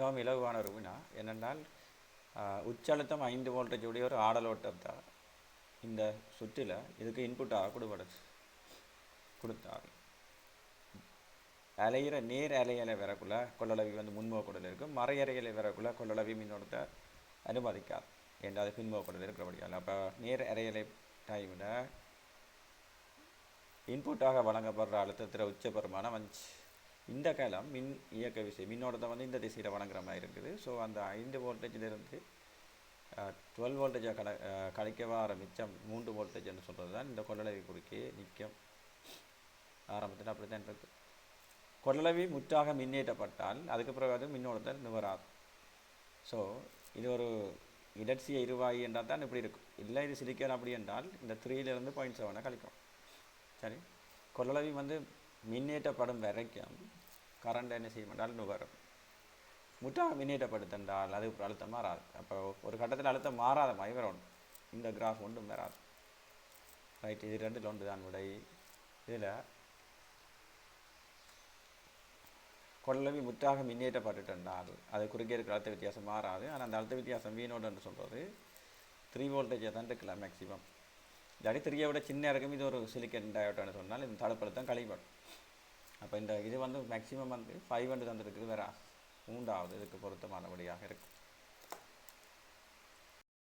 மிகவும் இலகுவான ஒரு வினா. என்னென்றால் உச்சழுத்தம் 5 வோல்டேஜ் உடைய ஒரு ஆடலோட்டத்தை இந்த சுற்றில் இதுக்கு இன்புட்டாக கொடுத்தால் அலையிற நேர் அலையலை வரக்குள்ள கொள்ளளவி வந்து முன்முகக்கூடல் இருக்கும். மறையறையலை வரக்குள்ள கொள்ளளவி மின்னோட்டத்தை அனுமதிக்காது என்றால் அது பின்முகக்கூடல் இருக்கிறபடியால். அப்போ நேர் அறையலை டைமில் இன்புட்டாக வழங்கப்படுற அழுத்தத்தில் உச்ச பெருமானம் வந்துச்சு. இந்த காலம் மின் இயக்க விசை மின்னோட்டத்தை வந்து இந்த திசையில் வழங்குற மாதிரி இருக்குது. ஸோ அந்த 5 வோல்டேஜிலிருந்து 12 வோல்டேஜாக கழிக்க வர மிச்சம் 3 வோல்டேஜ்னு சொல்கிறது தான் இந்த கொள்ளளவி குறுக்கே நிற்கும். ஆரம்பத்தில் அப்படி தான் இருக்குது. கொள்ளளவி முற்றாக மின்னேற்றப்பட்டால் அதுக்கு பிறகு அது மின்னோட்டத்தை நுகராது. ஸோ இது ஒரு இடர்சிய இருவாயி என்றால் தான் இப்படி இருக்கும். இல்லை இது சிலிக்கன் அப்படி என்றால் இந்த 3லேருந்து 0.7 கழிக்கும். சரி, கொள்ளளவி வந்து மின்னேற்றப்படும் வரைக்கும் கரண்ட் என்ன செய்ய மாட்டால் நுகரும். முற்றாக மின்னேற்றப்படுத்தென்றால் அது அழுத்தம் மாறாது. அப்போ ஒரு கட்டத்தில் அழுத்தம் மாறாத மாதிரி வரணும். இந்த கிராஃப் ஒன்றும் வராது. ரைட், இது 2ல் 1 தான் விடை. இதில் கொள்ளளவி முற்றாக மின்னேற்றப்பட்டுட்டென்றால் அது குறுக்கே இருக்கிற அழுத்த வித்தியாசம் மாறாது. ஆனால் அந்த அழுத்த வித்தியாசம் வீணோடு என்று சொல்கிறது 3 வோல்டேஜை தான் இருக்கலாம் மேக்ஸிமம். இல்லாட்டி 3ஐ விட சின்ன இருக்கும். இது ஒரு சிலிக்கன் டயோட்டான்னு சொன்னால் இந்த தடுப்பழுத்தம் கழிப்படும். அப்போ இந்த இது வந்து மேக்ஸிமம் வந்து 5 தந்துருக்குது. வேற 3வது இதுக்கு பொருத்தமானபடியாக இருக்கும்.